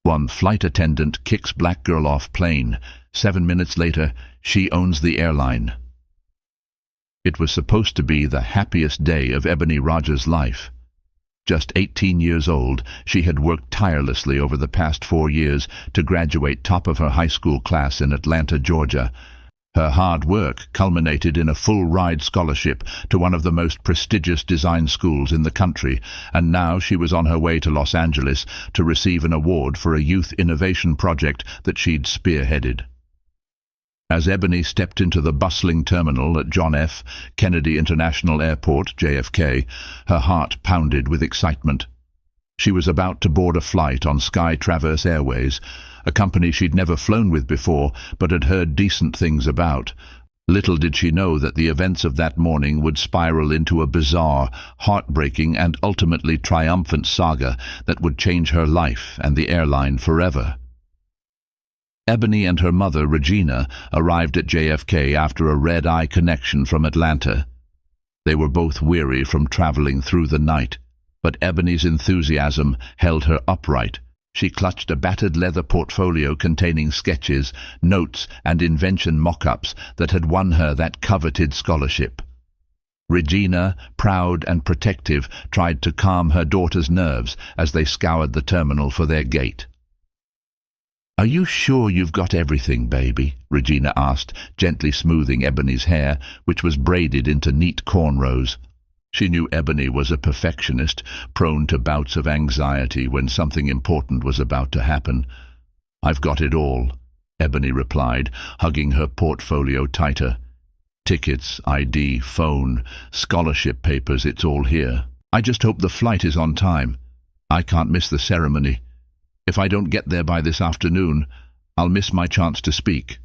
One flight attendant kicks black girl off plane. 7 minutes later, she owns the airline. It was supposed to be the happiest day of Ebony Rogers' life. Just 18 years old, she had worked tirelessly over the past 4 years to graduate top of her high school class in Atlanta, Georgia. Her hard work culminated in a full-ride scholarship to one of the most prestigious design schools in the country, and now she was on her way to Los Angeles to receive an award for a youth innovation project that she'd spearheaded. As Ebony stepped into the bustling terminal at John F. Kennedy International Airport, JFK, her heart pounded with excitement. She was about to board a flight on Sky Traverse Airways, a company she'd never flown with before but had heard decent things about. Little did she know that the events of that morning would spiral into a bizarre, heartbreaking and ultimately triumphant saga that would change her life and the airline forever. Ebony and her mother, Regina, arrived at JFK after a red-eye connection from Atlanta. They were both weary from traveling through the night, but Ebony's enthusiasm held her upright. She clutched a battered leather portfolio containing sketches, notes, and invention mock-ups that had won her that coveted scholarship. Regina, proud and protective, tried to calm her daughter's nerves as they scoured the terminal for their gate. "Are you sure you've got everything, baby?" Regina asked, gently smoothing Ebony's hair, which was braided into neat cornrows. She knew Ebony was a perfectionist, prone to bouts of anxiety when something important was about to happen. "I've got it all," Ebony replied, hugging her portfolio tighter. "Tickets, ID, phone, scholarship papers, it's all here. I just hope the flight is on time. I can't miss the ceremony. If I don't get there by this afternoon, I'll miss my chance to speak."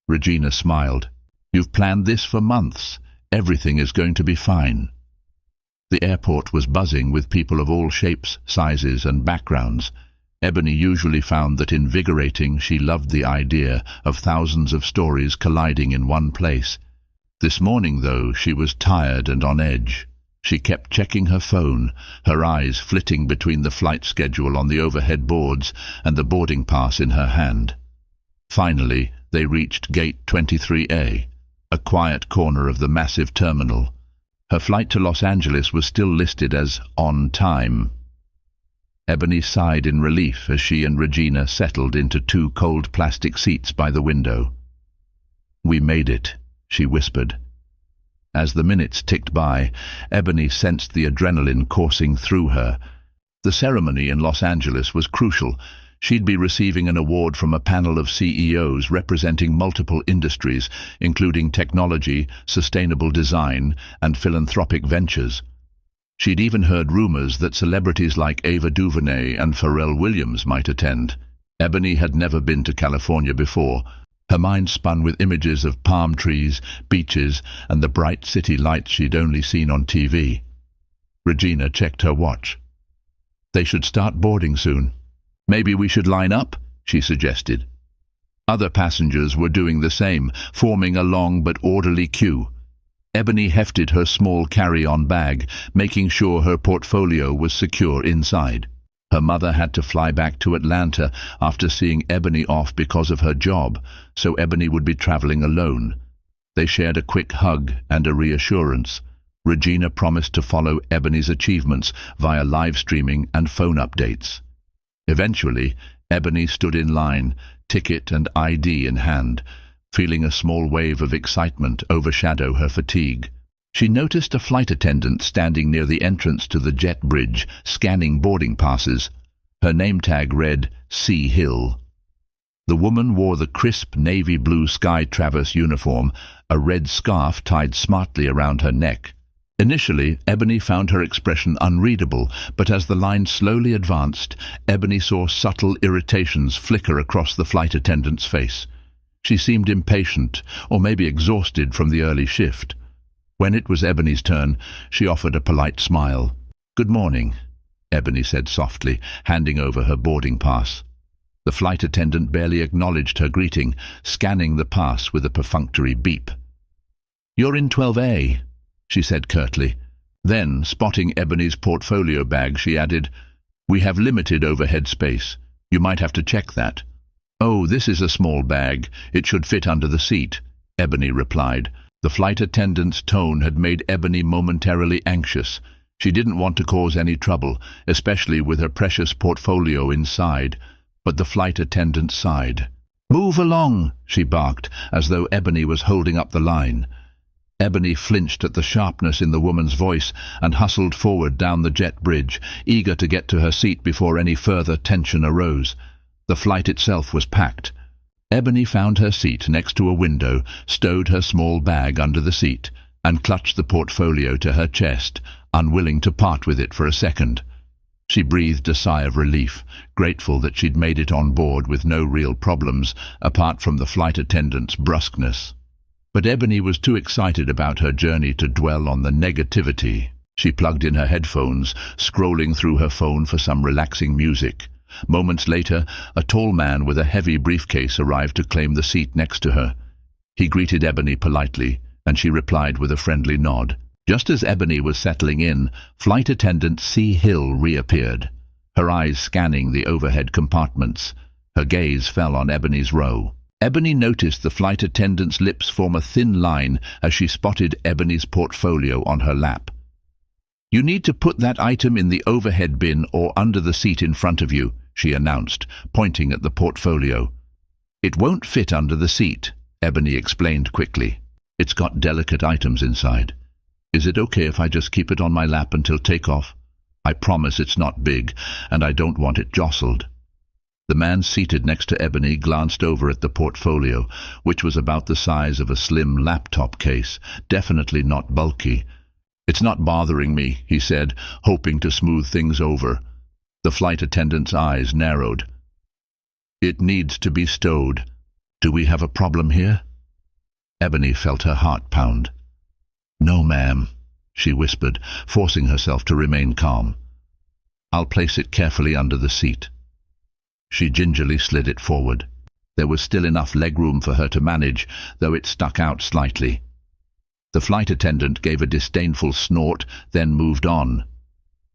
Regina smiled. "You've planned this for months. Everything is going to be fine." The airport was buzzing with people of all shapes, sizes, and backgrounds. Ebony usually found that invigorating. She loved the idea of thousands of stories colliding in one place. This morning, though, she was tired and on edge. She kept checking her phone, her eyes flitting between the flight schedule on the overhead boards and the boarding pass in her hand. Finally, they reached Gate 23A, a quiet corner of the massive terminal. Her flight to Los Angeles was still listed as on time. Ebony sighed in relief as she and Regina settled into 2 cold plastic seats by the window. "We made it," she whispered. As the minutes ticked by, Ebony sensed the adrenaline coursing through her. The ceremony in Los Angeles was crucial. She'd be receiving an award from a panel of CEOs representing multiple industries, including technology, sustainable design, and philanthropic ventures. She'd even heard rumors that celebrities like Ava DuVernay and Pharrell Williams might attend. Ebony had never been to California before. Her mind spun with images of palm trees, beaches, and the bright city lights she'd only seen on TV. Regina checked her watch. "They should start boarding soon. Maybe we should line up," she suggested. Other passengers were doing the same, forming a long but orderly queue. Ebony hefted her small carry-on bag, making sure her portfolio was secure inside. Her mother had to fly back to Atlanta after seeing Ebony off because of her job, so Ebony would be traveling alone. They shared a quick hug and a reassurance. Regina promised to follow Ebony's achievements via live streaming and phone updates. Eventually, Ebony stood in line, ticket and ID in hand, feeling a small wave of excitement overshadow her fatigue. She noticed a flight attendant standing near the entrance to the jet bridge, scanning boarding passes. Her name tag read C. Hill. The woman wore the crisp navy blue Sky Traverse uniform, a red scarf tied smartly around her neck. Initially, Ebony found her expression unreadable, but as the line slowly advanced, Ebony saw subtle irritations flicker across the flight attendant's face. She seemed impatient, or maybe exhausted from the early shift. When it was Ebony's turn, she offered a polite smile. "Good morning," Ebony said softly, handing over her boarding pass. The flight attendant barely acknowledged her greeting, scanning the pass with a perfunctory beep. "You're in 12A," she said curtly. Then, spotting Ebony's portfolio bag, she added, "We have limited overhead space. You might have to check that." "Oh, this is a small bag. It should fit under the seat," Ebony replied. The flight attendant's tone had made Ebony momentarily anxious. She didn't want to cause any trouble, especially with her precious portfolio inside. But the flight attendant sighed. "Move along," she barked, as though Ebony was holding up the line. Ebony flinched at the sharpness in the woman's voice and hustled forward down the jet bridge, eager to get to her seat before any further tension arose. The flight itself was packed. Ebony found her seat next to a window, stowed her small bag under the seat, and clutched the portfolio to her chest, unwilling to part with it for a second. She breathed a sigh of relief, grateful that she'd made it on board with no real problems, apart from the flight attendant's brusqueness. But Ebony was too excited about her journey to dwell on the negativity. She plugged in her headphones, scrolling through her phone for some relaxing music. Moments later, a tall man with a heavy briefcase arrived to claim the seat next to her. He greeted Ebony politely, and she replied with a friendly nod. Just as Ebony was settling in, flight attendant C. Hill reappeared, her eyes scanning the overhead compartments. Her gaze fell on Ebony's row. Ebony noticed the flight attendant's lips form a thin line as she spotted Ebony's portfolio on her lap. "You need to put that item in the overhead bin or under the seat in front of you," she announced, pointing at the portfolio. "It won't fit under the seat," Ebony explained quickly. "It's got delicate items inside. Is it okay if I just keep it on my lap until takeoff? I promise it's not big, and I don't want it jostled." The man seated next to Ebony glanced over at the portfolio, which was about the size of a slim laptop case, definitely not bulky. "It's not bothering me," he said, hoping to smooth things over. The flight attendant's eyes narrowed. "It needs to be stowed. Do we have a problem here?" Ebony felt her heart pound. "No, ma'am," she whispered, forcing herself to remain calm. "I'll place it carefully under the seat." She gingerly slid it forward. There was still enough legroom for her to manage, though it stuck out slightly. The flight attendant gave a disdainful snort, then moved on.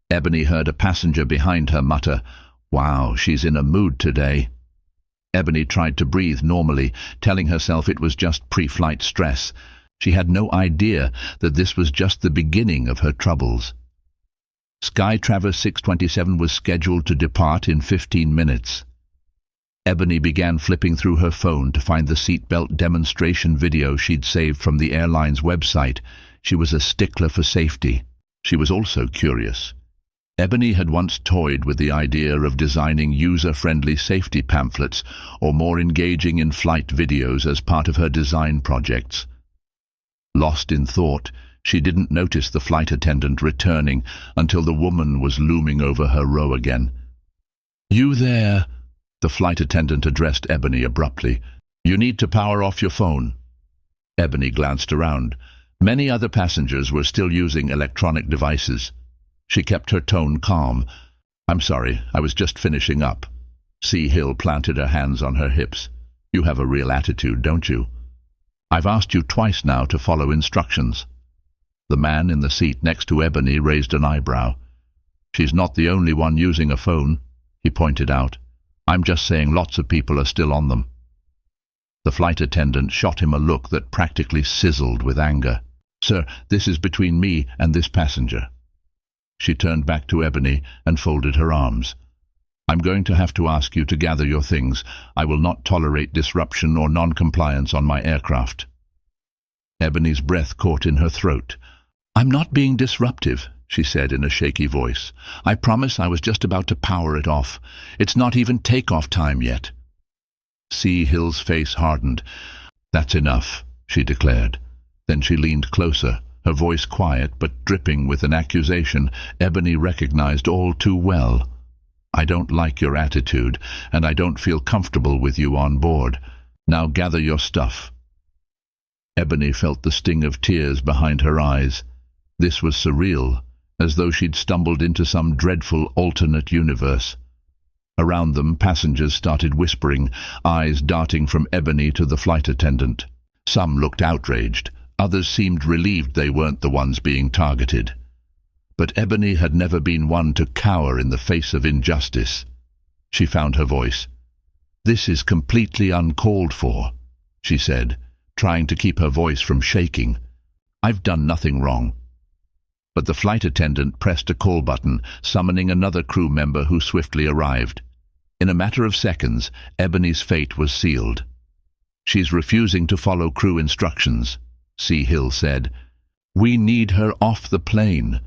Ebony heard a passenger behind her mutter, "Wow, she's in a mood today." Ebony tried to breathe normally, telling herself it was just pre-flight stress. She had no idea that this was just the beginning of her troubles. Skytraver 627 was scheduled to depart in 15 minutes. Ebony began flipping through her phone to find the seatbelt demonstration video she'd saved from the airline's website. She was a stickler for safety. She was also curious. Ebony had once toyed with the idea of designing user-friendly safety pamphlets or more engaging in-flight videos as part of her design projects. Lost in thought, she didn't notice the flight attendant returning until the woman was looming over her row again. "You there?" The flight attendant addressed Ebony abruptly. "You need to power off your phone." Ebony glanced around. Many other passengers were still using electronic devices. She kept her tone calm. "I'm sorry, I was just finishing up." C. Hill planted her hands on her hips. "You have a real attitude, don't you? I've asked you twice now to follow instructions." The man in the seat next to Ebony raised an eyebrow. "She's not the only one using a phone," he pointed out. "I'm just saying lots of people are still on them." The flight attendant shot him a look that practically sizzled with anger. "Sir, this is between me and this passenger." She turned back to Ebony and folded her arms. "I'm going to have to ask you to gather your things. I will not tolerate disruption or non-compliance on my aircraft." Ebony's breath caught in her throat. "I'm not being disruptive," she said in a shaky voice. "I promise I was just about to power it off. It's not even takeoff time yet." C. Hill's face hardened. "That's enough," she declared. Then she leaned closer, her voice quiet but dripping with an accusation Ebony recognized all too well. "I don't like your attitude, and I don't feel comfortable with you on board. Now gather your stuff." Ebony felt the sting of tears behind her eyes. This was surreal, as though she'd stumbled into some dreadful alternate universe. Around them, passengers started whispering, eyes darting from Ebony to the flight attendant. Some looked outraged, others seemed relieved they weren't the ones being targeted. But Ebony had never been one to cower in the face of injustice. She found her voice. "This is completely uncalled for," she said, trying to keep her voice from shaking. "I've done nothing wrong." But the flight attendant pressed a call button, summoning another crew member who swiftly arrived. In a matter of seconds, Ebony's fate was sealed. "She's refusing to follow crew instructions," C. Hill said. "We need her off the plane."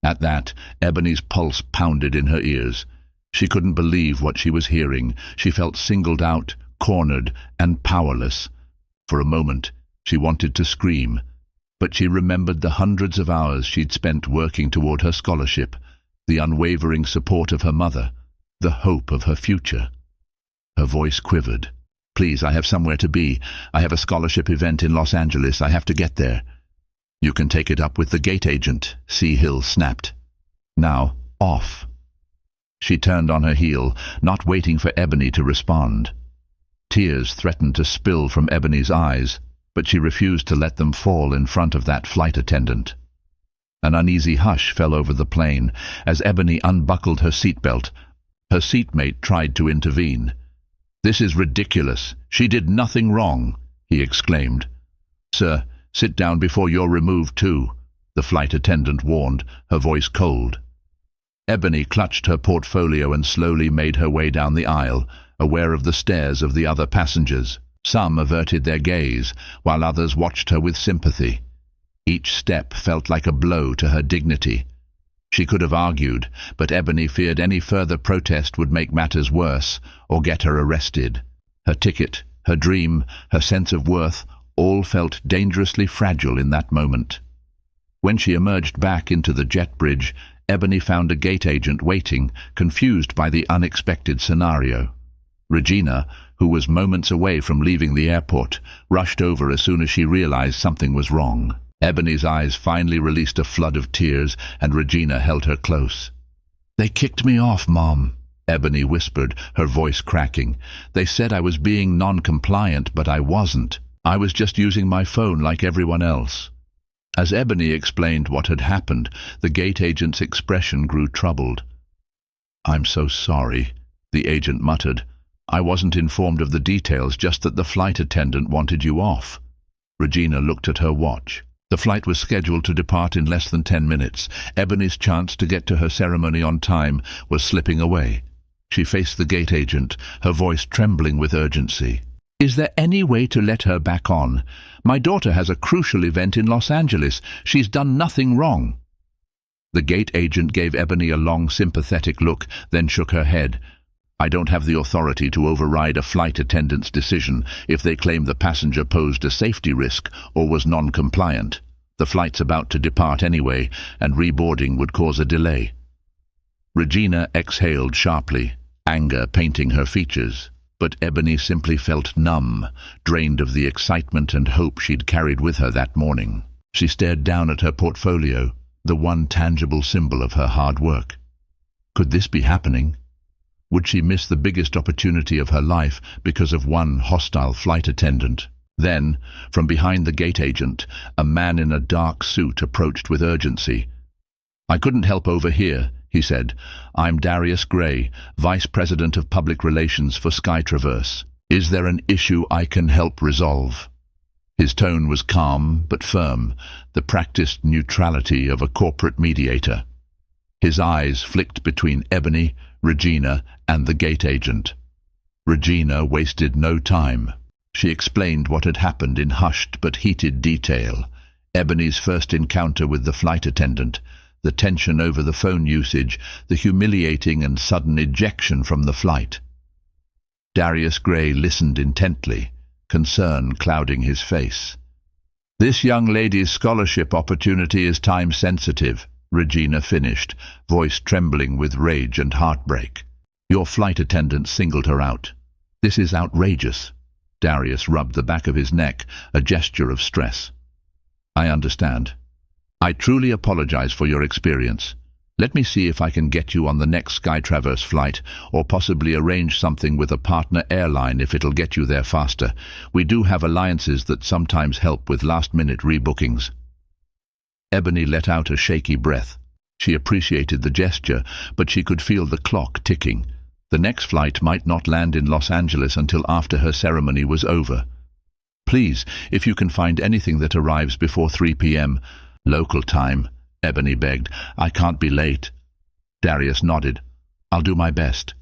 At that, Ebony's pulse pounded in her ears. She couldn't believe what she was hearing. She felt singled out, cornered, and powerless. For a moment, she wanted to scream, but she remembered the hundreds of hours she'd spent working toward her scholarship, the unwavering support of her mother, the hope of her future. Her voice quivered. "Please, I have somewhere to be. I have a scholarship event in Los Angeles. I have to get there." "You can take it up with the gate agent," C. Hill snapped. "Now, off." She turned on her heel, not waiting for Ebony to respond. Tears threatened to spill from Ebony's eyes, but she refused to let them fall in front of that flight attendant. An uneasy hush fell over the plane as Ebony unbuckled her seatbelt. Her seatmate tried to intervene. "This is ridiculous. She did nothing wrong," he exclaimed. "Sir, sit down before you're removed too," the flight attendant warned, her voice cold. Ebony clutched her portfolio and slowly made her way down the aisle, aware of the stares of the other passengers. Some averted their gaze, while others watched her with sympathy. Each step felt like a blow to her dignity. She could have argued, but Ebony feared any further protest would make matters worse or get her arrested. Her ticket, her dream, her sense of worth, all felt dangerously fragile in that moment. When she emerged back into the jet bridge, Ebony found a gate agent waiting, confused by the unexpected scenario. Regina, who was moments away from leaving the airport, rushed over as soon as she realized something was wrong. Ebony's eyes finally released a flood of tears, and Regina held her close. "They kicked me off, Mom," Ebony whispered, her voice cracking. "They said I was being non-compliant, but I wasn't. I was just using my phone like everyone else." As Ebony explained what had happened, the gate agent's expression grew troubled. "I'm so sorry," the agent muttered. "I wasn't informed of the details, just that the flight attendant wanted you off." Regina looked at her watch. The flight was scheduled to depart in less than 10 minutes. Ebony's chance to get to her ceremony on time was slipping away. She faced the gate agent, her voice trembling with urgency. "Is there any way to let her back on? My daughter has a crucial event in Los Angeles. She's done nothing wrong." The gate agent gave Ebony a long, sympathetic look, then shook her head. "I don't have the authority to override a flight attendant's decision if they claim the passenger posed a safety risk or was non-compliant. The flight's about to depart anyway, and reboarding would cause a delay." Regina exhaled sharply, anger painting her features. But Ebony simply felt numb, drained of the excitement and hope she'd carried with her that morning. She stared down at her portfolio, the one tangible symbol of her hard work. Could this be happening? Would she miss the biggest opportunity of her life because of one hostile flight attendant? Then, from behind the gate agent, a man in a dark suit approached with urgency. "I couldn't help overhear," he said. "I'm Darius Gray, Vice President of Public Relations for Skytraverse. Is there an issue I can help resolve?" His tone was calm but firm, the practiced neutrality of a corporate mediator. His eyes flicked between Ebony, Regina, and the gate agent. Regina wasted no time. She explained what had happened in hushed but heated detail. Ebony's first encounter with the flight attendant, the tension over the phone usage, the humiliating and sudden ejection from the flight. Darius Gray listened intently, concern clouding his face. "This young lady's scholarship opportunity is time-sensitive," Regina finished, voice trembling with rage and heartbreak. "Your flight attendant singled her out. This is outrageous." Darius rubbed the back of his neck, a gesture of stress. "I understand. I truly apologize for your experience. Let me see if I can get you on the next Skytraverse flight, or possibly arrange something with a partner airline if it'll get you there faster. We do have alliances that sometimes help with last-minute rebookings." Ebony let out a shaky breath. She appreciated the gesture, but she could feel the clock ticking. The next flight might not land in Los Angeles until after her ceremony was over. "Please, if you can find anything that arrives before 3 p.m. local time," Ebony begged. "I can't be late." Darius nodded. "I'll do my best."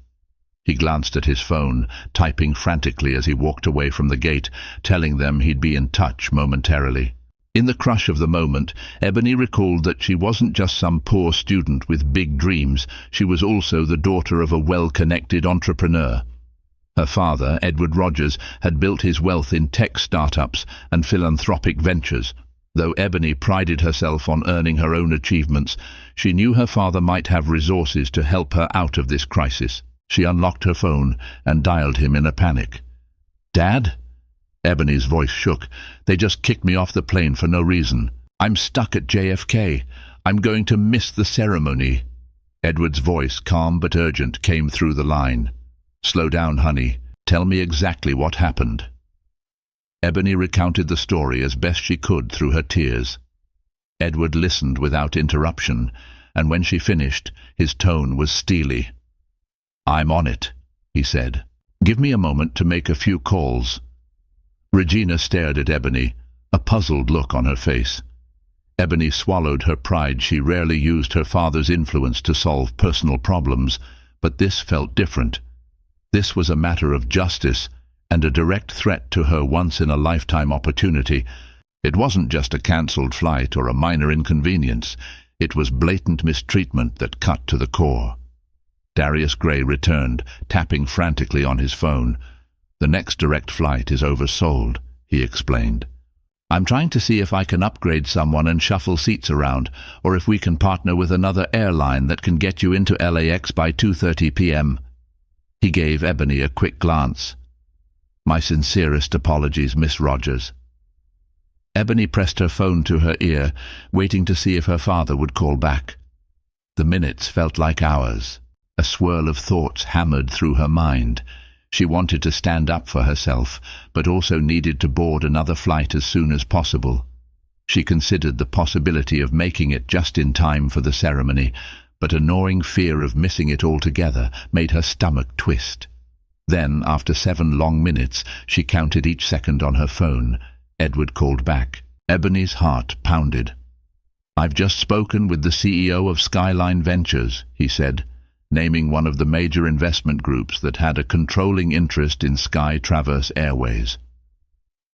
He glanced at his phone, typing frantically as he walked away from the gate, telling them he'd be in touch momentarily. In the crush of the moment, Ebony recalled that she wasn't just some poor student with big dreams. She was also the daughter of a well-connected entrepreneur. Her father, Edward Rogers, had built his wealth in tech startups and philanthropic ventures. Though Ebony prided herself on earning her own achievements, she knew her father might have resources to help her out of this crisis. She unlocked her phone and dialed him in a panic. "Dad?" Ebony's voice shook. "They just kicked me off the plane for no reason. I'm stuck at JFK. I'm going to miss the ceremony." Edward's voice, calm but urgent, came through the line. "Slow down, honey. Tell me exactly what happened." Ebony recounted the story as best she could through her tears. Edward listened without interruption, and when she finished, his tone was steely. "I'm on it," he said. "Give me a moment to make a few calls." Regina stared at Ebony, a puzzled look on her face. Ebony swallowed her pride. She rarely used her father's influence to solve personal problems, but this felt different. This was a matter of justice and a direct threat to her once-in-a-lifetime opportunity. It wasn't just a cancelled flight or a minor inconvenience. It was blatant mistreatment that cut to the core. Darius Gray returned, tapping frantically on his phone. "The next direct flight is oversold," he explained. "I'm trying to see if I can upgrade someone and shuffle seats around, or if we can partner with another airline that can get you into LAX by 2:30 p.m. He gave Ebony a quick glance. "My sincerest apologies, Miss Rogers." Ebony pressed her phone to her ear, waiting to see if her father would call back. The minutes felt like hours. A swirl of thoughts hammered through her mind. She wanted to stand up for herself, but also needed to board another flight as soon as possible. She considered the possibility of making it just in time for the ceremony, but a gnawing fear of missing it altogether made her stomach twist. Then, after 7 long minutes, she counted each second on her phone. Edward called back. Ebony's heart pounded. "I've just spoken with the CEO of Skyline Ventures," he said, naming one of the major investment groups that had a controlling interest in Sky Traverse Airways.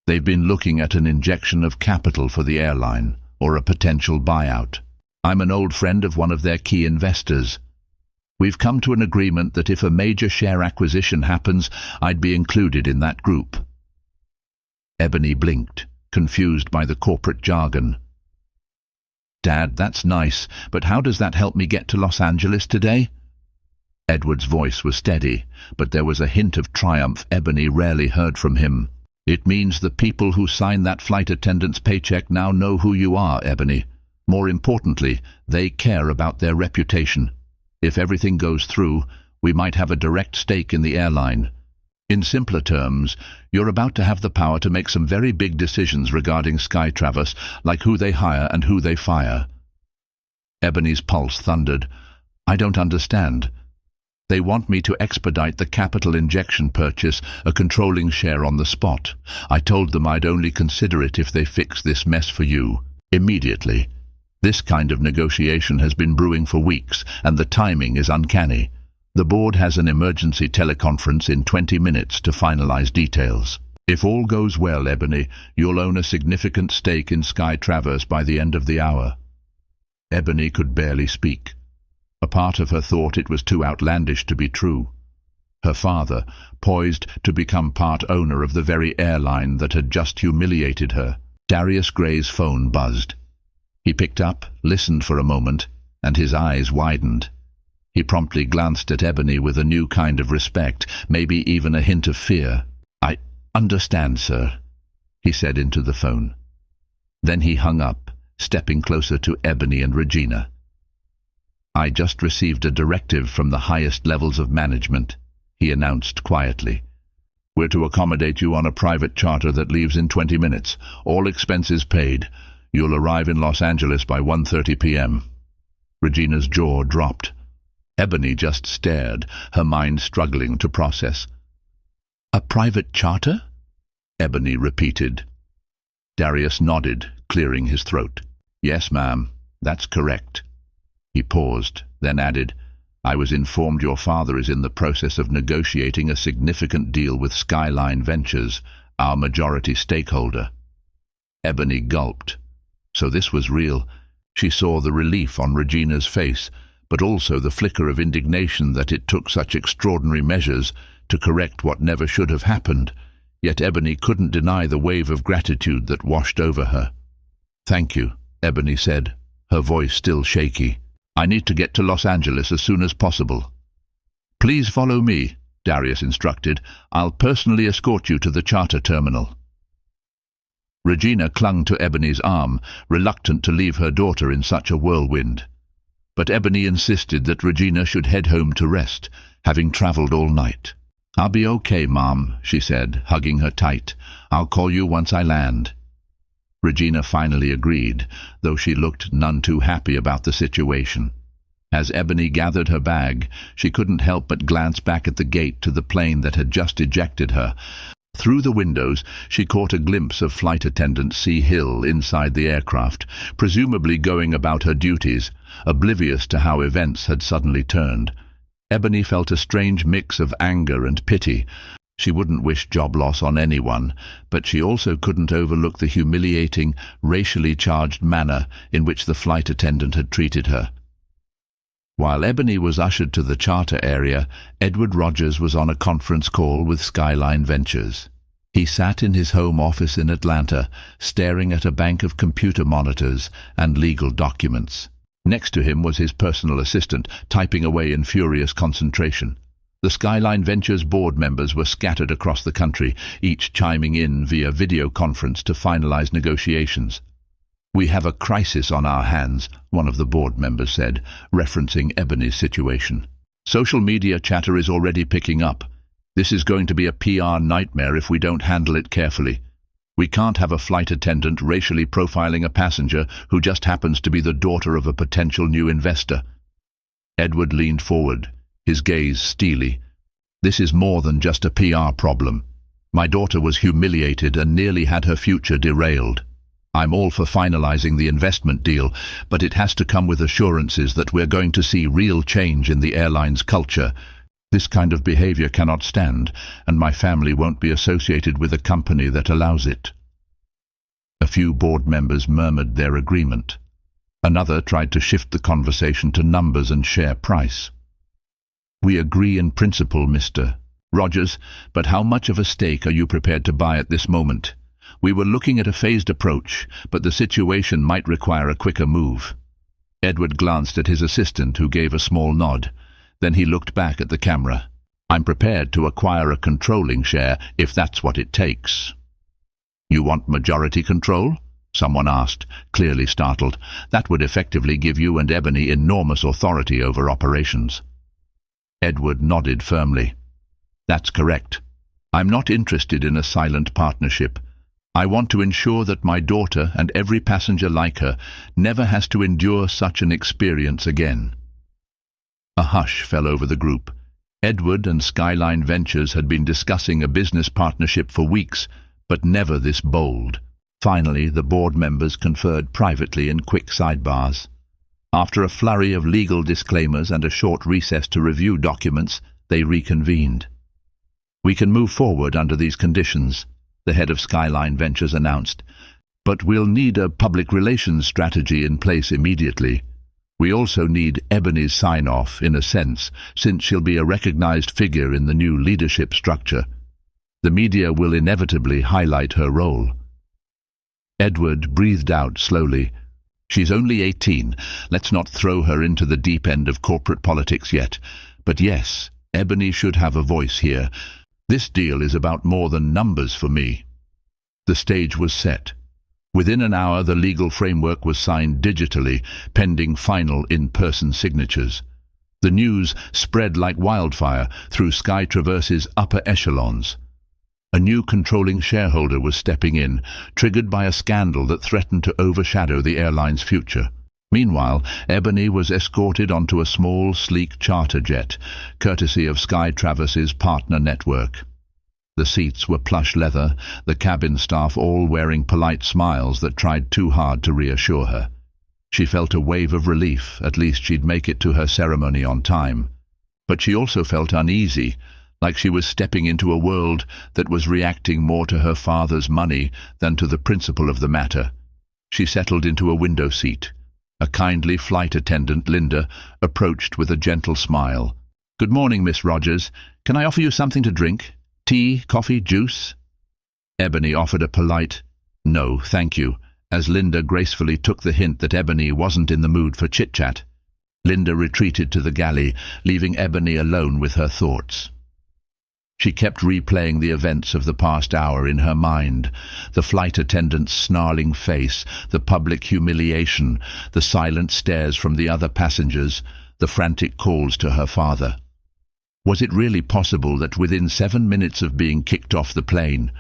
"They've been looking at an injection of capital for the airline, or a potential buyout. I'm an old friend of one of their key investors. We've come to an agreement that if a major share acquisition happens, I'd be included in that group." Ebony blinked, confused by the corporate jargon. "Dad, that's nice, but how does that help me get to Los Angeles today?" Edward's voice was steady, but there was a hint of triumph Ebony rarely heard from him. "It means the people who sign that flight attendant's paycheck now know who you are, Ebony. More importantly, they care about their reputation. If everything goes through, we might have a direct stake in the airline. In simpler terms, you're about to have the power to make some very big decisions regarding Sky Traverse, like who they hire and who they fire." Ebony's pulse thundered. "I don't understand." "They want me to expedite the capital injection purchase, a controlling share on the spot. I told them I'd only consider it if they fix this mess for you, immediately. This kind of negotiation has been brewing for weeks, and the timing is uncanny. The board has an emergency teleconference in 20 minutes to finalize details. If all goes well, Ebony, you'll own a significant stake in Sky Traverse by the end of the hour." Ebony could barely speak. A part of her thought it was too outlandish to be true. Her father, poised to become part owner of the very airline that had just humiliated her. Darius Gray's phone buzzed. He picked up, listened for a moment, and his eyes widened. He promptly glanced at Ebony with a new kind of respect, maybe even a hint of fear. "I understand, sir," he said into the phone. Then he hung up, stepping closer to Ebony and Regina. "I just received a directive from the highest levels of management," he announced quietly. "We're to accommodate you on a private charter that leaves in 20 minutes, all expenses paid. You'll arrive in Los Angeles by 1:30 p.m. Regina's jaw dropped. Ebony just stared, her mind struggling to process. "A private charter?" Ebony repeated. Darius nodded, clearing his throat. "Yes, ma'am, that's correct." He paused, then added, "I was informed your father is in the process of negotiating a significant deal with Skyline Ventures, our majority stakeholder." Ebony gulped. So this was real. She saw the relief on Regina's face, but also the flicker of indignation that it took such extraordinary measures to correct what never should have happened. Yet Ebony couldn't deny the wave of gratitude that washed over her. "Thank you," Ebony said, her voice still shaky. "I need to get to Los Angeles as soon as possible." "Please follow me," Darius instructed. "I'll personally escort you to the charter terminal." Regina clung to Ebony's arm, reluctant to leave her daughter in such a whirlwind. But Ebony insisted that Regina should head home to rest, having travelled all night. "I'll be okay, Mom," she said, hugging her tight. "I'll call you once I land." Regina finally agreed, though she looked none too happy about the situation. As Ebony gathered her bag, she couldn't help but glance back at the gate to the plane that had just ejected her. Through the windows, she caught a glimpse of Flight Attendant C. Hill inside the aircraft, presumably going about her duties, oblivious to how events had suddenly turned. Ebony felt a strange mix of anger and pity. She wouldn't wish job loss on anyone, but she also couldn't overlook the humiliating, racially charged manner in which the flight attendant had treated her. While Ebony was ushered to the charter area, Edward Rogers was on a conference call with Skyline Ventures. He sat in his home office in Atlanta, staring at a bank of computer monitors and legal documents. Next to him was his personal assistant, typing away in furious concentration. The Skyline Ventures board members were scattered across the country, each chiming in via video conference to finalize negotiations. "We have a crisis on our hands," one of the board members said, referencing Ebony's situation. "Social media chatter is already picking up. This is going to be a PR nightmare if we don't handle it carefully. We can't have a flight attendant racially profiling a passenger who just happens to be the daughter of a potential new investor." Edward leaned forward, his gaze steely. "This is more than just a PR problem. My daughter was humiliated and nearly had her future derailed. I'm all for finalizing the investment deal, but it has to come with assurances that we're going to see real change in the airline's culture. This kind of behavior cannot stand, and my family won't be associated with a company that allows it." A few board members murmured their agreement. Another tried to shift the conversation to numbers and share price. "We agree in principle, Mr. Rogers, but how much of a stake are you prepared to buy at this moment? We were looking at a phased approach, but the situation might require a quicker move." Edward glanced at his assistant, who gave a small nod. Then he looked back at the camera. "I'm prepared to acquire a controlling share if that's what it takes." "You want majority control?" someone asked, clearly startled. "That would effectively give you and Ebony enormous authority over operations." Edward nodded firmly. "That's correct. I'm not interested in a silent partnership. I want to ensure that my daughter and every passenger like her never has to endure such an experience again." A hush fell over the group. Edward and Skyline Ventures had been discussing a business partnership for weeks, but never this bold. Finally, the board members conferred privately in quick sidebars. After a flurry of legal disclaimers and a short recess to review documents, they reconvened. "We can move forward under these conditions," the head of Skyline Ventures announced. "But we'll need a public relations strategy in place immediately. We also need Ebony's sign-off, in a sense, since she'll be a recognized figure in the new leadership structure. The media will inevitably highlight her role." Edward breathed out slowly. "She's only 18. Let's not throw her into the deep end of corporate politics yet. But yes, Ebony should have a voice here. This deal is about more than numbers for me." The stage was set. Within an hour, the legal framework was signed digitally, pending final in-person signatures. The news spread like wildfire through Sky Traverse's upper echelons. A new controlling shareholder was stepping in, triggered by a scandal that threatened to overshadow the airline's future. Meanwhile, Ebony was escorted onto a small, sleek charter jet, courtesy of Sky Traverse's partner network. The seats were plush leather, the cabin staff all wearing polite smiles that tried too hard to reassure her. She felt a wave of relief, at least she'd make it to her ceremony on time. But she also felt uneasy, like she was stepping into a world that was reacting more to her father's money than to the principle of the matter. She settled into a window seat. A kindly flight attendant, Linda, approached with a gentle smile. "Good morning, Miss Rogers. Can I offer you something to drink? Tea, coffee, juice?" Ebony offered a polite, "No, thank you," as Linda gracefully took the hint that Ebony wasn't in the mood for chit-chat. Linda retreated to the galley, leaving Ebony alone with her thoughts. She kept replaying the events of the past hour in her mind, the flight attendant's snarling face, the public humiliation, the silent stares from the other passengers, the frantic calls to her father. Was it really possible that within 7 minutes of being kicked off the plane,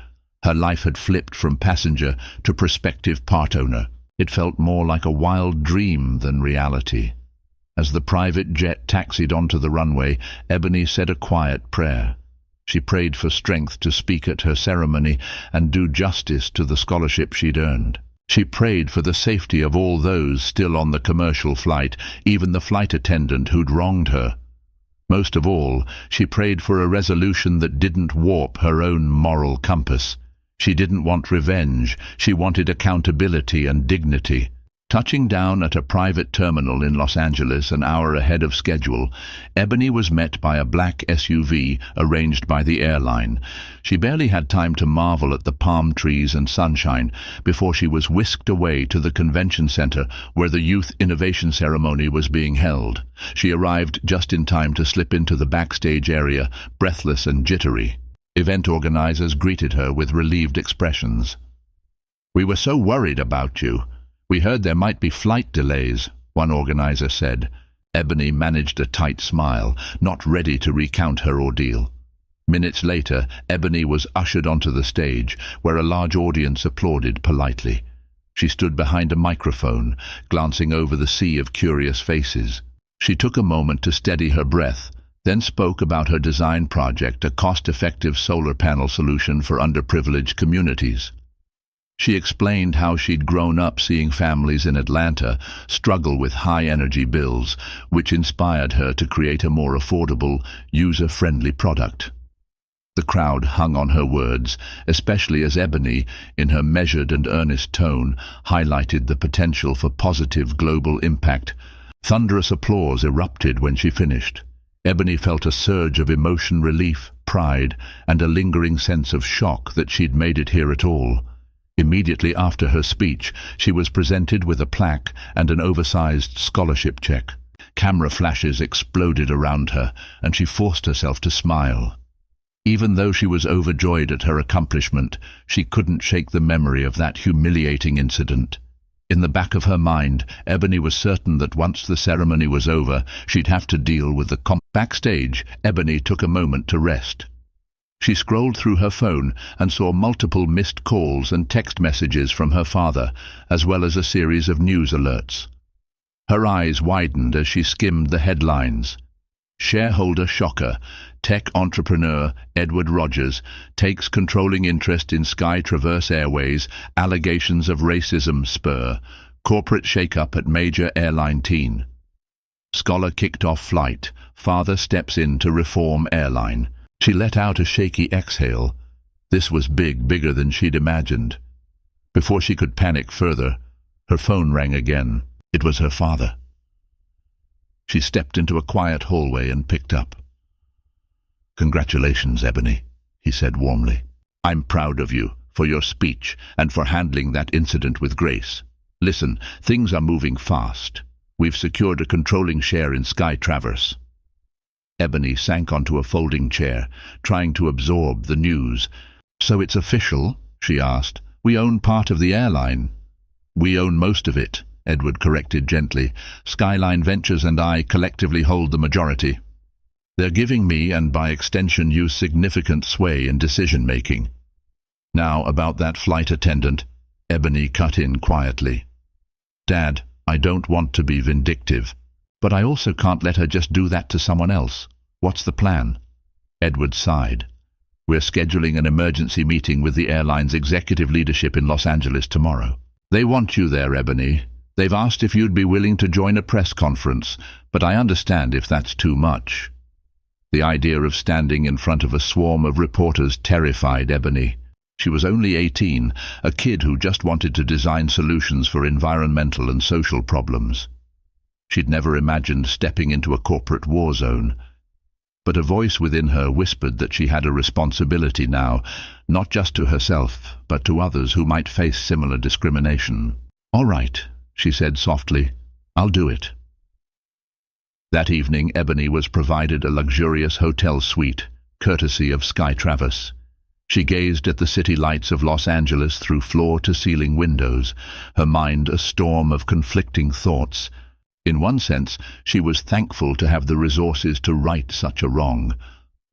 her life had flipped from passenger to prospective part owner? It felt more like a wild dream than reality. As the private jet taxied onto the runway, Ebony said a quiet prayer. She prayed for strength to speak at her ceremony and do justice to the scholarship she'd earned. She prayed for the safety of all those still on the commercial flight, even the flight attendant who'd wronged her. Most of all, she prayed for a resolution that didn't warp her own moral compass. She didn't want revenge, she wanted accountability and dignity. Touching down at a private terminal in Los Angeles an hour ahead of schedule, Ebony was met by a black SUV arranged by the airline. She barely had time to marvel at the palm trees and sunshine before she was whisked away to the convention center where the Youth Innovation Ceremony was being held. She arrived just in time to slip into the backstage area, breathless and jittery. Event organizers greeted her with relieved expressions. "We were so worried about you. We heard there might be flight delays," one organizer said. Ebony managed a tight smile, not ready to recount her ordeal. Minutes later, Ebony was ushered onto the stage, where a large audience applauded politely. She stood behind a microphone, glancing over the sea of curious faces. She took a moment to steady her breath, then spoke about her design project, a cost-effective solar panel solution for underprivileged communities. She explained how she'd grown up seeing families in Atlanta struggle with high-energy bills, which inspired her to create a more affordable, user-friendly product. The crowd hung on her words, especially as Ebony, in her measured and earnest tone, highlighted the potential for positive global impact. Thunderous applause erupted when she finished. Ebony felt a surge of emotion, relief, pride, and a lingering sense of shock that she'd made it here at all. Immediately after her speech, she was presented with a plaque and an oversized scholarship check. Camera flashes exploded around her, and she forced herself to smile. Even though she was overjoyed at her accomplishment, she couldn't shake the memory of that humiliating incident. In the back of her mind, Ebony was certain that once the ceremony was over, she'd have to deal with the Backstage, Ebony took a moment to rest. She scrolled through her phone and saw multiple missed calls and text messages from her father, as well as a series of news alerts. Her eyes widened as she skimmed the headlines. Shareholder shocker. Tech entrepreneur Edward Rogers takes controlling interest in Sky Traverse Airways. Allegations of racism spur. Corporate shakeup at major airline teen. Scholar kicked off flight. Father steps in to reform airline. She let out a shaky exhale. This was bigger than she'd imagined. Before she could panic further, her phone rang again. It was her father. She stepped into a quiet hallway and picked up. "Congratulations, Ebony," he said warmly. "I'm proud of you for your speech and for handling that incident with grace. Listen, things are moving fast. We've secured a controlling share in Sky Traverse." Ebony sank onto a folding chair, trying to absorb the news. "So it's official?" she asked. "We own part of the airline." "We own most of it," Edward corrected gently. "Skyline Ventures and I collectively hold the majority. They're giving me, and by extension you, significant sway in decision-making." "Now, about that flight attendant," Ebony cut in quietly. "Dad, I don't want to be vindictive, but I also can't let her just do that to someone else. What's the plan? Edward sighed. We're scheduling an emergency meeting with the airline's executive leadership in Los Angeles tomorrow. They want you there, Ebony. They've asked if you'd be willing to join a press conference, but I understand if that's too much. The idea of standing in front of a swarm of reporters terrified Ebony. She was only 18, a kid who just wanted to design solutions for environmental and social problems. She'd never imagined stepping into a corporate war zone. But a voice within her whispered that she had a responsibility now, not just to herself, but to others who might face similar discrimination. "All right," she said softly. "I'll do it." That evening, Ebony was provided a luxurious hotel suite, courtesy of Sky Travis. She gazed at the city lights of Los Angeles through floor-to-ceiling windows, her mind a storm of conflicting thoughts. In one sense, she was thankful to have the resources to right such a wrong.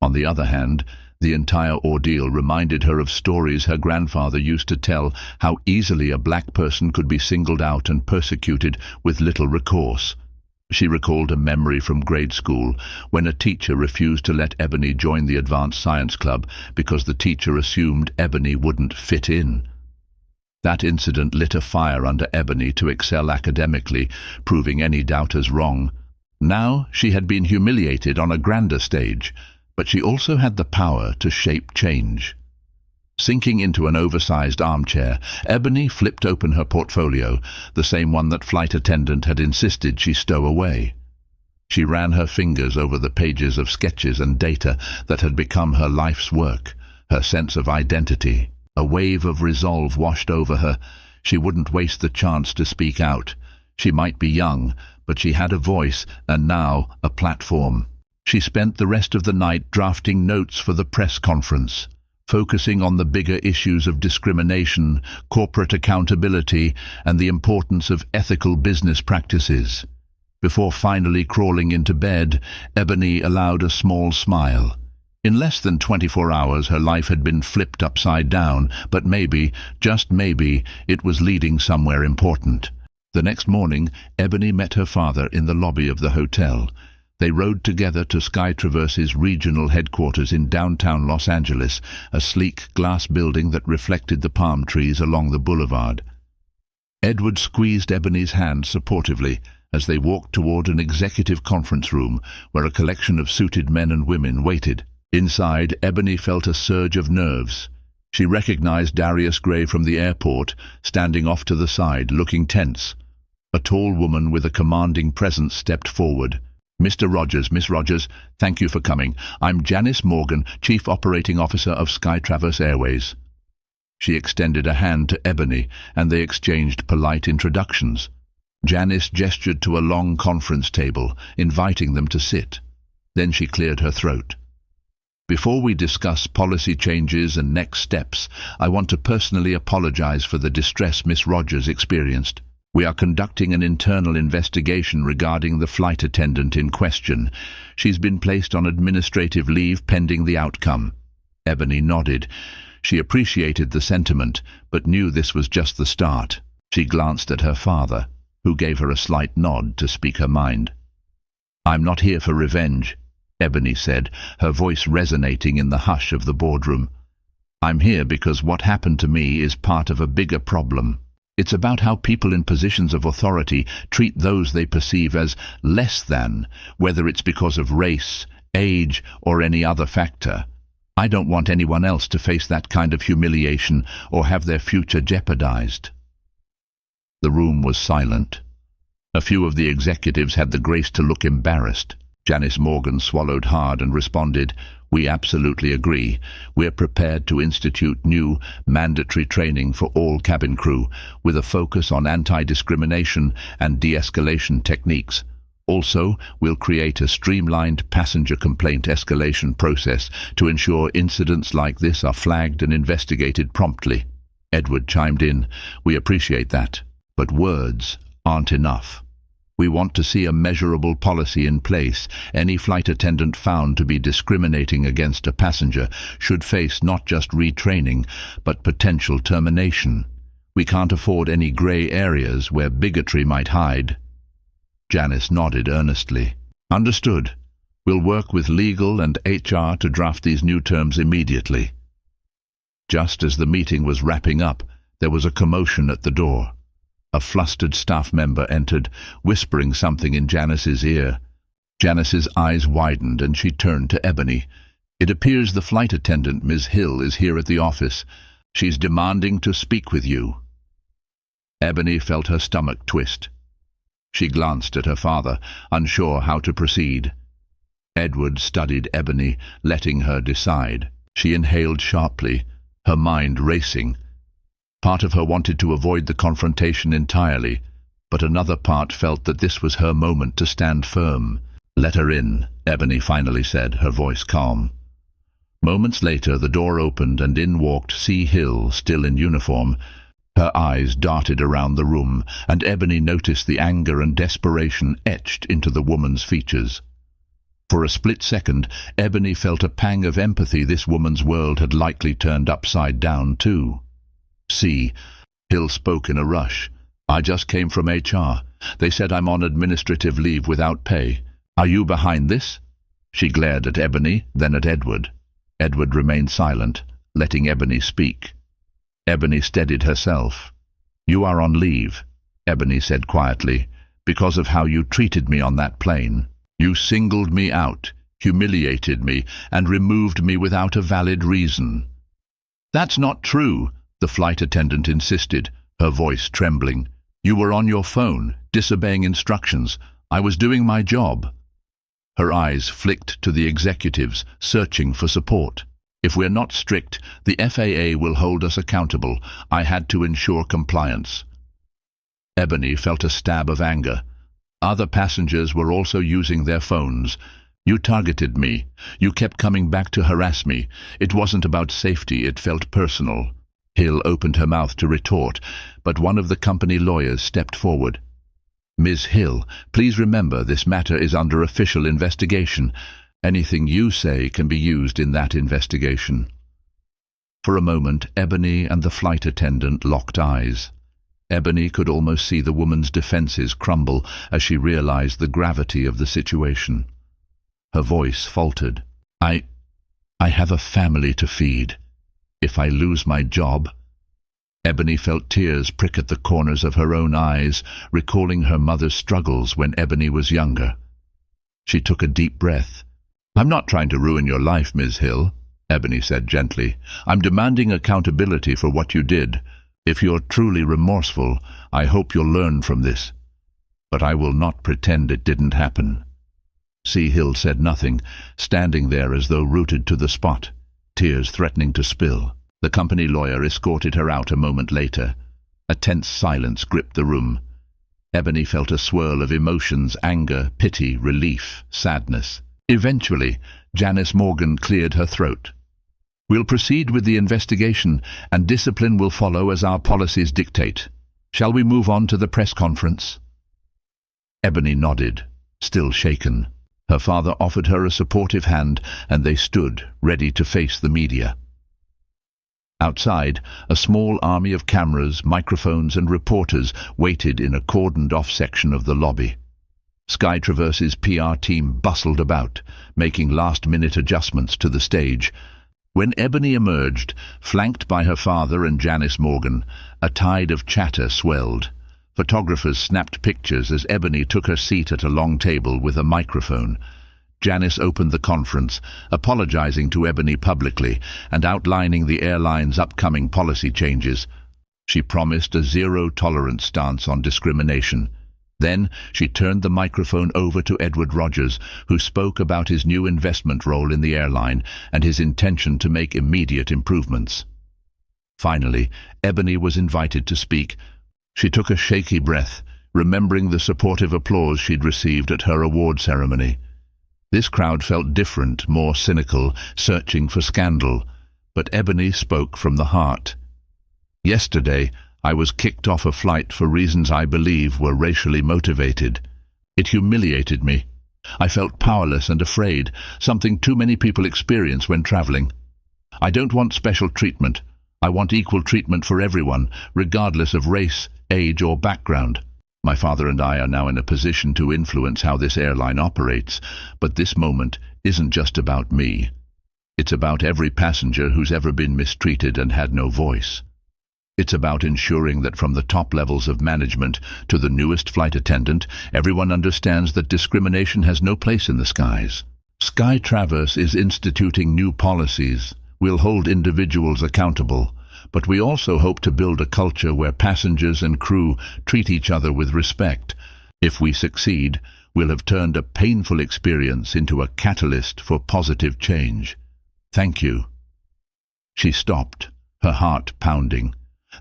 On the other hand, the entire ordeal reminded her of stories her grandfather used to tell, how easily a black person could be singled out and persecuted with little recourse. She recalled a memory from grade school when a teacher refused to let Ebony join the advanced science club because the teacher assumed Ebony wouldn't fit in. That incident lit a fire under Ebony to excel academically, proving any doubters wrong. Now she had been humiliated on a grander stage, but she also had the power to shape change. Sinking into an oversized armchair, Ebony flipped open her portfolio, the same one that flight attendant had insisted she stow away. She ran her fingers over the pages of sketches and data that had become her life's work, her sense of identity. A wave of resolve washed over her. She wouldn't waste the chance to speak out. She might be young, but she had a voice, and now a platform. She spent the rest of the night drafting notes for the press conference, focusing on the bigger issues of discrimination, corporate accountability, and the importance of ethical business practices. Before finally crawling into bed, Ebony allowed a small smile. In less than 24 hours, her life had been flipped upside down, but maybe, just maybe, it was leading somewhere important. The next morning, Ebony met her father in the lobby of the hotel. They rode together to Sky Traverse's regional headquarters in downtown Los Angeles, a sleek glass building that reflected the palm trees along the boulevard. Edward squeezed Ebony's hand supportively as they walked toward an executive conference room where a collection of suited men and women waited. Inside, Ebony felt a surge of nerves. She recognized Darius Gray from the airport, standing off to the side, looking tense. A tall woman with a commanding presence stepped forward. "Mr. Rogers, Miss Rogers, thank you for coming. I'm Janice Morgan, Chief Operating Officer of Sky Traverse Airways." She extended a hand to Ebony, and they exchanged polite introductions. Janice gestured to a long conference table, inviting them to sit. Then she cleared her throat. "Before we discuss policy changes and next steps, I want to personally apologize for the distress Miss Rogers experienced. We are conducting an internal investigation regarding the flight attendant in question. She's been placed on administrative leave pending the outcome." Ebony nodded. She appreciated the sentiment, but knew this was just the start. She glanced at her father, who gave her a slight nod to speak her mind. "I'm not here for revenge," Ebony said, her voice resonating in the hush of the boardroom. "I'm here because what happened to me is part of a bigger problem. It's about how people in positions of authority treat those they perceive as less than, whether it's because of race, age, or any other factor. I don't want anyone else to face that kind of humiliation or have their future jeopardized." The room was silent. A few of the executives had the grace to look embarrassed. Janice Morgan swallowed hard and responded, "We absolutely agree. We're prepared to institute new, mandatory training for all cabin crew, with a focus on anti-discrimination and de-escalation techniques. Also, we'll create a streamlined passenger complaint escalation process to ensure incidents like this are flagged and investigated promptly." Edward chimed in, "We appreciate that, but words aren't enough. We want to see a measurable policy in place. Any flight attendant found to be discriminating against a passenger should face not just retraining, but potential termination. We can't afford any grey areas where bigotry might hide. Janice nodded earnestly. Understood. We'll work with legal and HR to draft these new terms immediately. Just as the meeting was wrapping up, there was a commotion at the door. A flustered staff member entered, whispering something in Janice's ear. Janice's eyes widened and she turned to Ebony. It appears the flight attendant, Ms. Hill, is here at the office. She's demanding to speak with you. Ebony felt her stomach twist. She glanced at her father, unsure how to proceed. Edward studied Ebony, letting her decide. She inhaled sharply, her mind racing. Part of her wanted to avoid the confrontation entirely, but another part felt that this was her moment to stand firm. "Let her in," Ebony finally said, her voice calm. Moments later, the door opened and in walked C. Hill, still in uniform. Her eyes darted around the room, and Ebony noticed the anger and desperation etched into the woman's features. For a split second, Ebony felt a pang of empathy. This woman's world had likely turned upside down too. "See," Hill spoke in a rush. "I just came from HR. They said I'm on administrative leave without pay. Are you behind this?" She glared at Ebony, then at Edward. Edward remained silent, letting Ebony speak. Ebony steadied herself. "You are on leave," Ebony said quietly, "because of how you treated me on that plane. You singled me out, humiliated me, and removed me without a valid reason." "That's not true," the flight attendant insisted, her voice trembling. "You were on your phone, disobeying instructions. I was doing my job." Her eyes flicked to the executives, searching for support. "If we're not strict, the FAA will hold us accountable. I had to ensure compliance." Ebony felt a stab of anger. Other passengers were also using their phones. "You targeted me. You kept coming back to harass me. It wasn't about safety, it felt personal." Hill opened her mouth to retort, but one of the company lawyers stepped forward. "Ms. Hill, please remember this matter is under official investigation. Anything you say can be used in that investigation." For a moment, Ebony and the flight attendant locked eyes. Ebony could almost see the woman's defenses crumble as she realized the gravity of the situation. Her voice faltered. I have a family to feed. If I lose my job..." Ebony felt tears prick at the corners of her own eyes, recalling her mother's struggles when Ebony was younger. She took a deep breath. "I'm not trying to ruin your life, Ms. Hill," Ebony said gently. "I'm demanding accountability for what you did. If you're truly remorseful, I hope you'll learn from this. But I will not pretend it didn't happen." C. Hill said nothing, standing there as though rooted to the spot, tears threatening to spill. The company lawyer escorted her out a moment later. A tense silence gripped the room. Ebony felt a swirl of emotions: anger, pity, relief, sadness. Eventually, Janice Morgan cleared her throat. "We'll proceed with the investigation, and discipline will follow as our policies dictate. Shall we move on to the press conference?" Ebony nodded, still shaken. Her father offered her a supportive hand, and they stood, ready to face the media. Outside, a small army of cameras, microphones and reporters waited in a cordoned-off section of the lobby. Sky Traverse's PR team bustled about, making last-minute adjustments to the stage. When Ebony emerged, flanked by her father and Janice Morgan, a tide of chatter swelled. Photographers snapped pictures as Ebony took her seat at a long table with a microphone. Janice opened the conference, apologizing to Ebony publicly and outlining the airline's upcoming policy changes. She promised a zero-tolerance stance on discrimination. Then she turned the microphone over to Edward Rogers, who spoke about his new investment role in the airline and his intention to make immediate improvements. Finally, Ebony was invited to speak. She took a shaky breath, remembering the supportive applause she'd received at her award ceremony. This crowd felt different, more cynical, searching for scandal, but Ebony spoke from the heart. "Yesterday, I was kicked off a flight for reasons I believe were racially motivated. It humiliated me. I felt powerless and afraid, something too many people experience when traveling. I don't want special treatment. I want equal treatment for everyone, regardless of race, age or background. My father and I are now in a position to influence how this airline operates, but this moment isn't just about me. It's about every passenger who's ever been mistreated and had no voice. It's about ensuring that from the top levels of management to the newest flight attendant, everyone understands that discrimination has no place in the skies. Sky Traverse is instituting new policies. We'll hold individuals accountable, but we also hope to build a culture where passengers and crew treat each other with respect. If we succeed, we'll have turned a painful experience into a catalyst for positive change. Thank you. She stopped, her heart pounding.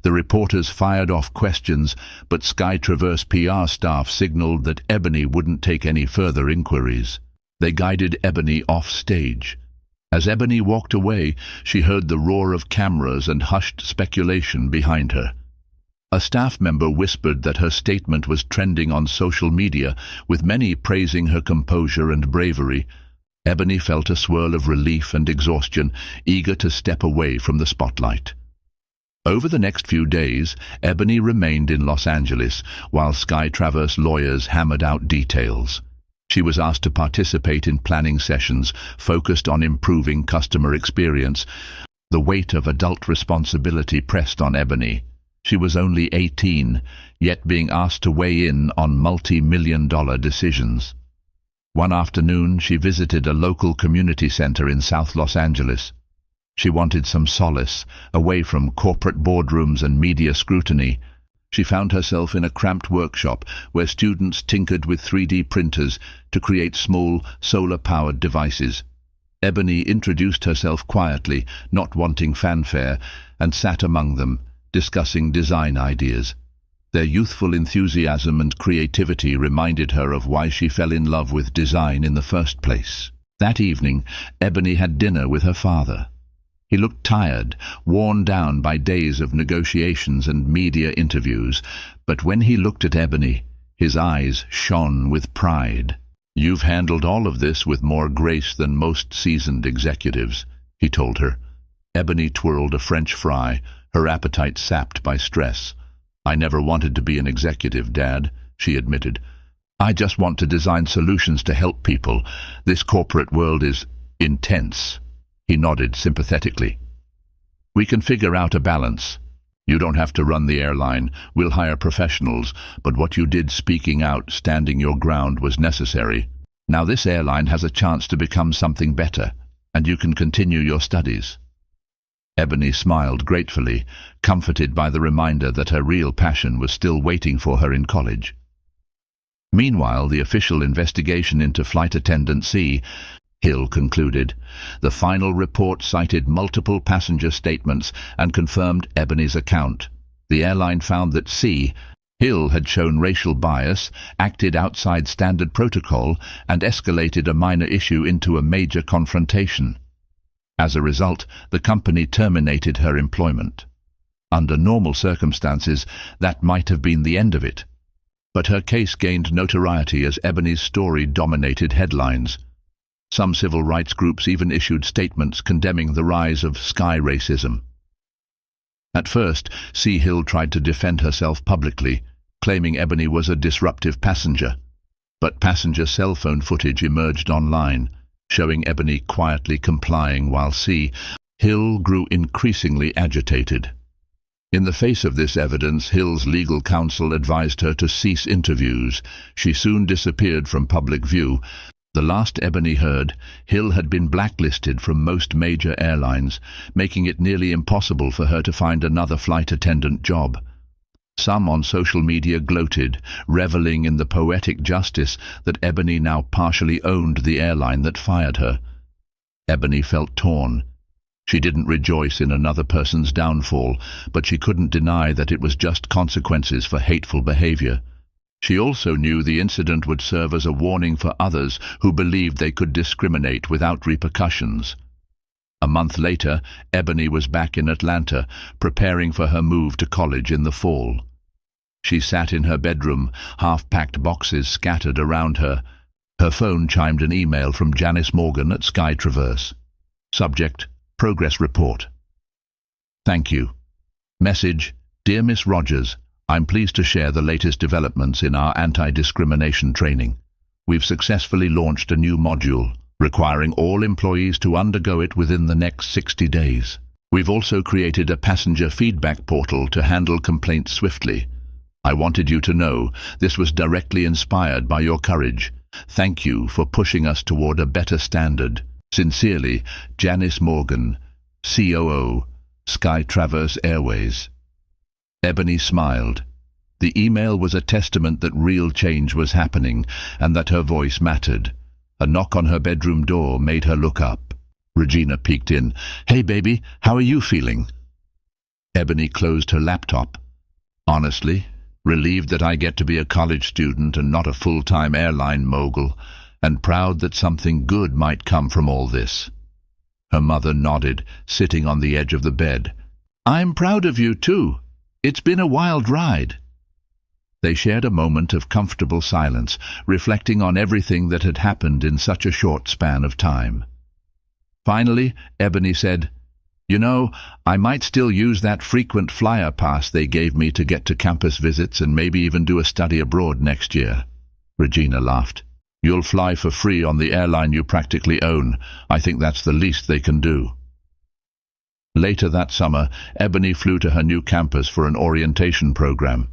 The reporters fired off questions, but Sky Traverse PR staff signaled that Ebony wouldn't take any further inquiries. They guided Ebony off stage. As Ebony walked away, she heard the roar of cameras and hushed speculation behind her. A staff member whispered that her statement was trending on social media, with many praising her composure and bravery. Ebony felt a swirl of relief and exhaustion, eager to step away from the spotlight. Over the next few days, Ebony remained in Los Angeles, while Sky Traverse lawyers hammered out details. She was asked to participate in planning sessions focused on improving customer experience. The weight of adult responsibility pressed on Ebony. She was only 18, yet being asked to weigh in on multi-million-dollar decisions. One afternoon, she visited a local community center in South Los Angeles. She wanted some solace, away from corporate boardrooms and media scrutiny. She found herself in a cramped workshop where students tinkered with 3D printers to create small, solar-powered devices. Ebony introduced herself quietly, not wanting fanfare, and sat among them, discussing design ideas. Their youthful enthusiasm and creativity reminded her of why she fell in love with design in the first place. That evening, Ebony had dinner with her father. He looked tired, worn down by days of negotiations and media interviews, but when he looked at Ebony, his eyes shone with pride. "You've handled all of this with more grace than most seasoned executives," he told her. Ebony twirled a French fry, her appetite sapped by stress. "I never wanted to be an executive, Dad," she admitted. "I just want to design solutions to help people. This corporate world is intense." He nodded sympathetically. "We can figure out a balance. You don't have to run the airline. We'll hire professionals, but what you did speaking out, standing your ground, was necessary. Now this airline has a chance to become something better, and you can continue your studies." Ebony smiled gratefully, comforted by the reminder that her real passion was still waiting for her in college. Meanwhile, the official investigation into Flight Attendant C, Hill concluded. The final report cited multiple passenger statements and confirmed Ebony's account. The airline found that Hill had shown racial bias, acted outside standard protocol, and escalated a minor issue into a major confrontation. As a result, the company terminated her employment. Under normal circumstances, that might have been the end of it. But her case gained notoriety as Ebony's story dominated headlines. Some civil rights groups even issued statements condemning the rise of sky racism. At first, Hill tried to defend herself publicly, claiming Ebony was a disruptive passenger. But passenger cell phone footage emerged online, showing Ebony quietly complying while Hill grew increasingly agitated. In the face of this evidence, Hill's legal counsel advised her to cease interviews. She soon disappeared from public view. The last Ebony heard, Hill had been blacklisted from most major airlines, making it nearly impossible for her to find another flight attendant job. Some on social media gloated, reveling in the poetic justice that Ebony now partially owned the airline that fired her. Ebony felt torn. She didn't rejoice in another person's downfall, but she couldn't deny that it was just consequences for hateful behavior. She also knew the incident would serve as a warning for others who believed they could discriminate without repercussions. A month later, Ebony was back in Atlanta, preparing for her move to college in the fall. She sat in her bedroom, half-packed boxes scattered around her. Her phone chimed an email from Janice Morgan at Sky Traverse. Subject: Progress Report. Thank you. Message: Dear Miss Rogers, I'm pleased to share the latest developments in our anti-discrimination training. We've successfully launched a new module, requiring all employees to undergo it within the next 60 days. We've also created a passenger feedback portal to handle complaints swiftly. I wanted you to know this was directly inspired by your courage. Thank you for pushing us toward a better standard. Sincerely, Janice Morgan, COO, Sky Traverse Airways. Ebony smiled. The email was a testament that real change was happening and that her voice mattered. A knock on her bedroom door made her look up. Regina peeked in. Hey baby, how are you feeling? Ebony closed her laptop. Honestly, relieved that I get to be a college student and not a full-time airline mogul, and proud that something good might come from all this. Her mother nodded, sitting on the edge of the bed. I'm proud of you too. It's been a wild ride. They shared a moment of comfortable silence, reflecting on everything that had happened in such a short span of time. Finally, Ebony said, You know, I might still use that frequent flyer pass they gave me to get to campus visits and maybe even do a study abroad next year. Regina laughed. You'll fly for free on the airline you practically own. I think that's the least they can do. Later that summer, Ebony flew to her new campus for an orientation program.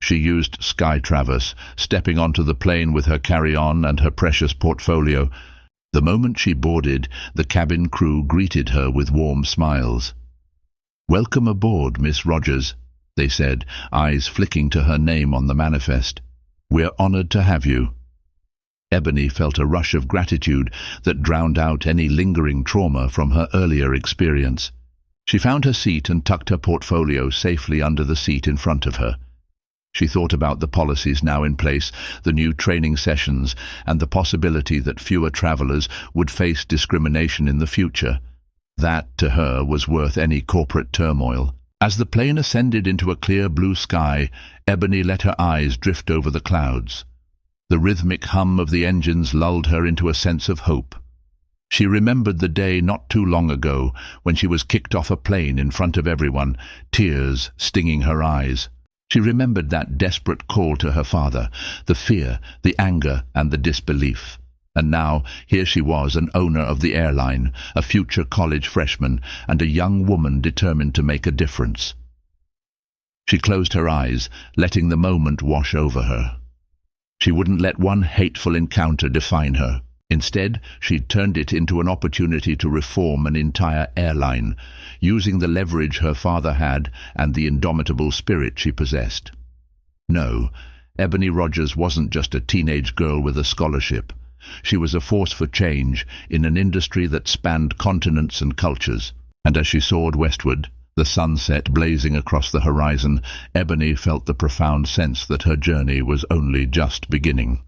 She used Sky Traverse, stepping onto the plane with her carry-on and her precious portfolio. The moment she boarded, the cabin crew greeted her with warm smiles. Welcome aboard, Miss Rogers, they said, eyes flicking to her name on the manifest. We're honored to have you. Ebony felt a rush of gratitude that drowned out any lingering trauma from her earlier experience. She found her seat and tucked her portfolio safely under the seat in front of her. She thought about the policies now in place, the new training sessions, and the possibility that fewer travelers would face discrimination in the future. That, to her, was worth any corporate turmoil. As the plane ascended into a clear blue sky, Ebony let her eyes drift over the clouds. The rhythmic hum of the engines lulled her into a sense of hope. She remembered the day not too long ago when she was kicked off a plane in front of everyone, tears stinging her eyes. She remembered that desperate call to her father, the fear, the anger, and the disbelief. And now, here she was, an owner of the airline, a future college freshman, and a young woman determined to make a difference. She closed her eyes, letting the moment wash over her. She wouldn't let one hateful encounter define her. Instead, she turned it into an opportunity to reform an entire airline, using the leverage her father had and the indomitable spirit she possessed. No, Ebony Rogers wasn't just a teenage girl with a scholarship. She was a force for change in an industry that spanned continents and cultures. And as she soared westward, the sunset blazing across the horizon, Ebony felt the profound sense that her journey was only just beginning.